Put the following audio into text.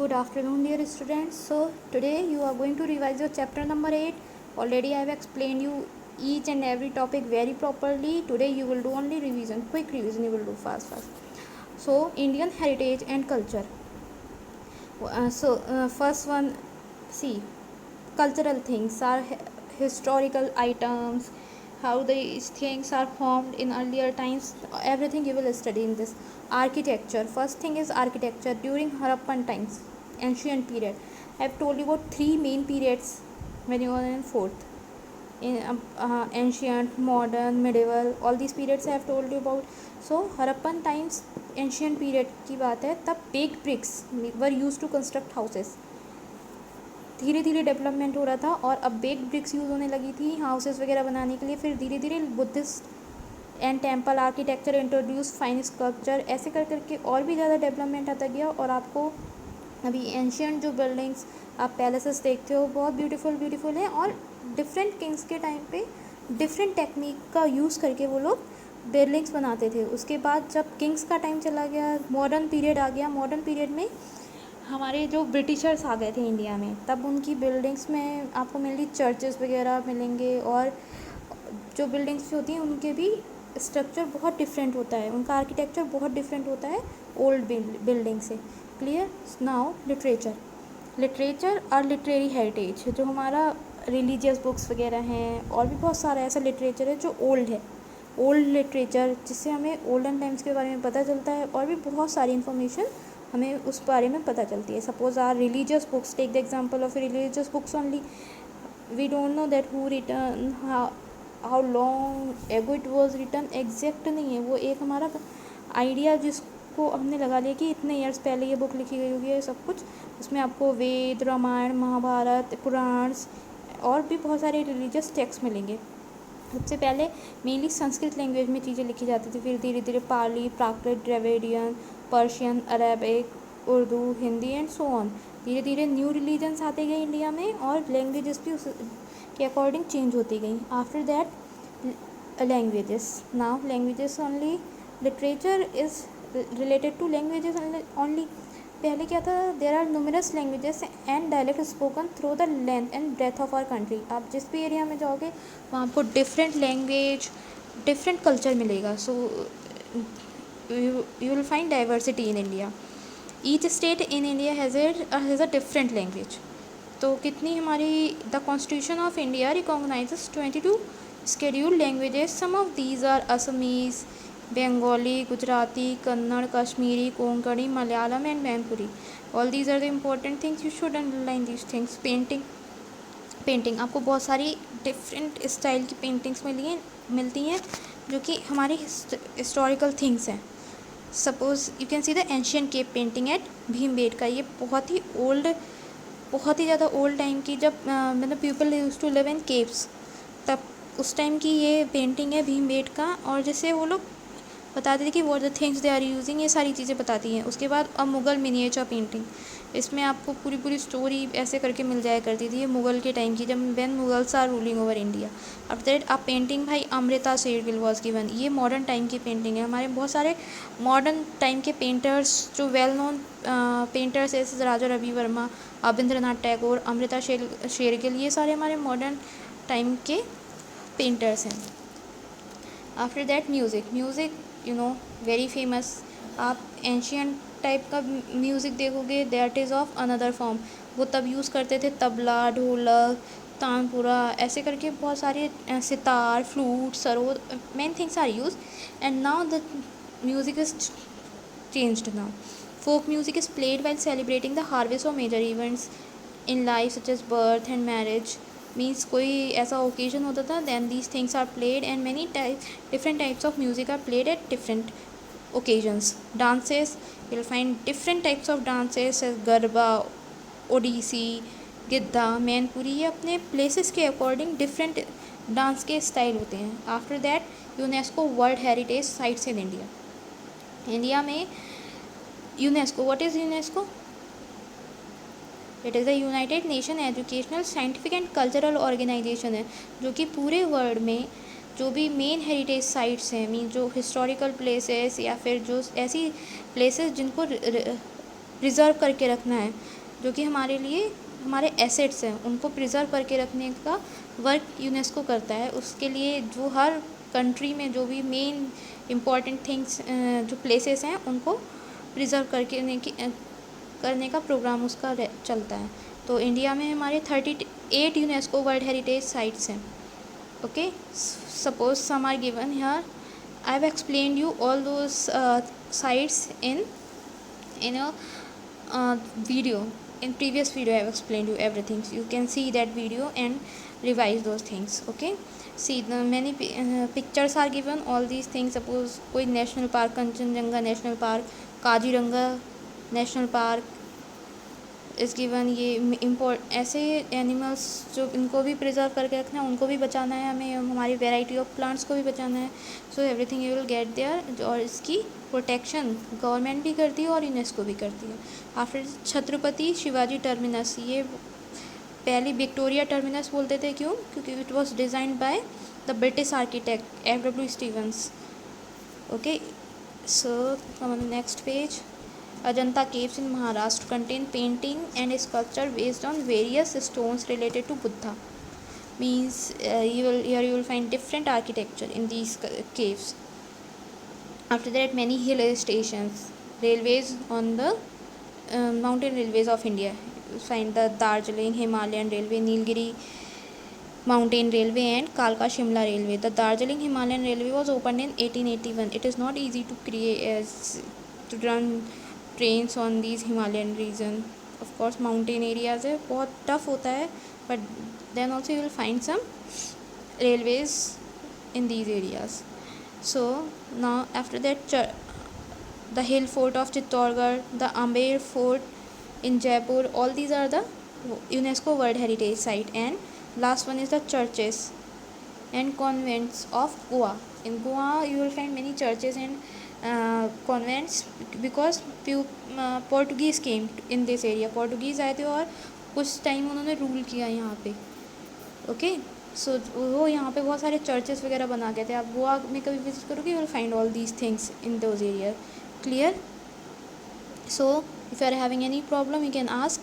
Good afternoon, dear students. So today you are going to revise your chapter number 8. Already I have explained you each and every topic very properly. Today you will do only revision, quick revision you will do fast. So Indian heritage and culture. First one, see, cultural things are historical items, how these things are formed in earlier times. Everything you will study in this. Architecture. First thing is architecture during Harappan times, ancient period. I have told you about three main periods when you are in fourth. In ancient, modern, medieval, all these periods I have told you about. So Harappan times, ancient period की बात है, तब baked bricks were used to construct houses. धीरे धीरे development हो रहा था और अब बेक्ड ब्रिक्स यूज़ होने लगी थी हाउसेस वगैरह बनाने के लिए. फिर धीरे धीरे Buddhist and temple architecture introduce, fine sculpture, ऐसे कर करके और भी ज़्यादा डेवलपमेंट आता गया. और आपको अभी एंशियंट जो बिल्डिंग्स आप पैलेसेस देखते हो बहुत ब्यूटीफुल हैं और डिफरेंट किंग्स के टाइम पे डिफरेंट टेक्निक का यूज़ करके वो लोग बिल्डिंग्स बनाते थे. उसके बाद जब किंग्स का टाइम चला गया, मॉडर्न पीरियड आ गया. मॉडर्न पीरियड में हमारे जो ब्रिटिशर्स आ गए थे इंडिया में, तब उनकी बिल्डिंग्स में आपको मेनली चर्चेस वगैरह मिलेंगे और जो बिल्डिंग्स होती हैं उनके भी स्ट्रक्चर बहुत डिफरेंट होता है, उनका आर्किटेक्चर बहुत डिफरेंट होता है ओल्ड बिल्डिंग से. क्लियर. नाउ लिटरेचर और लिटरेरी हेरिटेज, जो हमारा रिलीजियस बुक्स वगैरह हैं और भी बहुत सारा ऐसा लिटरेचर है जो ओल्ड है, ओल्ड लिटरेचर, जिससे हमें ओल्डन टाइम्स के बारे में पता चलता है और भी बहुत सारी इन्फॉर्मेशन हमें उस बारे में पता चलती है. Suppose are religious books, take the example of religious books only. We don't know that who written, how long ago it was written. Exact नहीं है वो, एक हमारा आइडिया जिसको हमने लगा लिया कि इतने ईयर्स पहले ये बुक लिखी गई होगी, ये सब कुछ. उसमें आपको वेद, रामायण, महाभारत, पुराण और भी बहुत सारे रिलीजियस टेक्स्ट मिलेंगे. सबसे पहले मेनली संस्कृत लैंग्वेज में चीज़ें लिखी जाती थी, फिर धीरे धीरे Pali, Prakrit, Dravidian, Persian, Arabic, Urdu, Hindi and so on. धीरे धीरे न्यू रिलीजन्स आते गए इंडिया में और लैंग्वेजेस भी उस के अकॉर्डिंग चेंज होती गई. After that languages. Now languages only. Literature is related to languages only. पहले क्या था, there are numerous languages and dialect spoken through the length and breadth of our country. आप जिस भी एरिया में जाओगे वहाँ आपको डिफरेंट लैंग्वेज, डिफरेंट कल्चर मिलेगा. सो you will find diversity in India. Each state in India has a different language. तो कितनी हमारी the Constitution of India recognizes 22 scheduled languages. Some of these are Assamese, Bengali, Gujarati, Kannada, Kashmiri, Konkani, Malayalam and Manipuri. All these are the important things. You should underline these things. Painting आपको बहुत सारी different style की paintings मिलती हैं जो कि हमारी historical things हैं. Suppose you can see the ancient cave painting at Bhimbetka. ये बहुत ही ज़्यादा ओल्ड टाइम की, जब मतलब people used to live in caves, तब उस टाइम की ये पेंटिंग है भीमबेटका. और जैसे वो लोग बताते थे कि what the things they are using, ये सारी चीज़ें बताती हैं. उसके बाद अब मुग़ल मिनिएचर पेंटिंग, इसमें आपको पूरी स्टोरी ऐसे करके मिल जाया करती थी. ये मुग़ल के टाइम की, जब when Mughals are ruling over India. After that a painting भाई अमृता शेरगिल वॉज गिवन. ये मॉडर्न टाइम की पेंटिंग है. हमारे बहुत सारे मॉडर्न टाइम के पेंटर्स जो वेल नोन पेंटर्स जैसे राजा रवि वर्मा, रविंद्रनाथ टैगोर, अमृता शेरगिल, ये सारे हमारे मॉडर्न टाइम के पेंटर्स हैं. After that music you know very famous. आप एंशियंट टाइप का म्यूज़िक देखोगे, that is of another form. वो तब यूज़ करते थे तबला, ढोलक, तानपुरा, ऐसे करके बहुत सारे sitar, flute, sarod, main things are use. And now the music is changed now. Folk music is played while celebrating the harvest or major events in life such as birth and marriage. Means कोई ऐसा occasion होता था, then these things are played and many different types of music are played at different occasions. Dances, you'll find different types of dances as garba, Odissi, गिद्धा, मैनपुरी. ये अपने places के according different dance के style होते हैं. After that UNESCO world heritage sites in India में UNESCO. What is UNESCO? It is the united nation educational, scientific and cultural organization है, जो कि पूरे वर्ल्ड में जो भी मेन हेरिटेज साइट्स हैं, मीन जो हिस्टोरिकल प्लेसेस या फिर जो ऐसी प्लेसेस जिनको प्रिज़र्व करके रखना है, जो कि हमारे लिए हमारे एसेट्स हैं, उनको प्रिज़र्व करके रखने का वर्क यूनेस्को करता है। उसके लिए जो हर कंट्री में जो भी मेन इम्पॉर्टेंट थिंग्स जो प्लेसेस हैं उनको प्रिज़र्व करने का प्रोग्राम उसका चलता है। तो इंडिया में हमारे 38 यूनेस्को वर्ल्ड हेरिटेज साइट्स हैं। Okay, suppose some are given here. I have explained you all those sites in a video. In previous video I have explained you everything, so you can see that video and revise those things. Okay, see the many pictures are given, all these things. Suppose कोई national park, Kanchenjunga national park, Kaziranga national park इस given, ये ऐसे animals जो इनको भी preserve करके रखना है, उनको भी बचाना है हमें, हमारी वेराइटी ऑफ प्लांट्स को भी बचाना है। So everything you will get there. और इसकी प्रोटेक्शन गवर्नमेंट भी करती है और यूनेस्को भी करती है। आफ्टर छत्रपति शिवाजी टर्मिनस, ये पहले विक्टोरिया टर्मिनस बोलते थे, क्यों? क्योंकि इट वॉज designed by the British architect F.W. Stevens. Okay, so come on the next page. Ajanta caves in Maharashtra contain painting and sculpture based on various stones related to Buddha. Means here you will find different architecture in these caves. After that, many hill stations, railways on the mountain railways of India. You find the Darjeeling Himalayan Railway, Nilgiri Mountain Railway and Kalka Shimla Railway. The Darjeeling Himalayan Railway was opened in 1881. It is not easy to run trains on these Himalayan reason. Of course mountain areas है, बहुत tough होता है, but then also you will find some railways in these areas. So now after that the hill fort of Chittorgarh, the Amer fort in Jaipur, all these are the UNESCO world heritage site. And last one is the churches and convents of Goa. In Goa you will find many churches and convents because Portuguese came in this area. Portuguese आए थे और कुछ time उन्होंने rule किया यहाँ पे। Okay, सो वो यहाँ पे बहुत सारे चर्चेस वगैरह बना गए थे। आप गोवा में कभी विजिट करोगे, you will find all these things in those area. Clear? So if you are having any problem you can ask.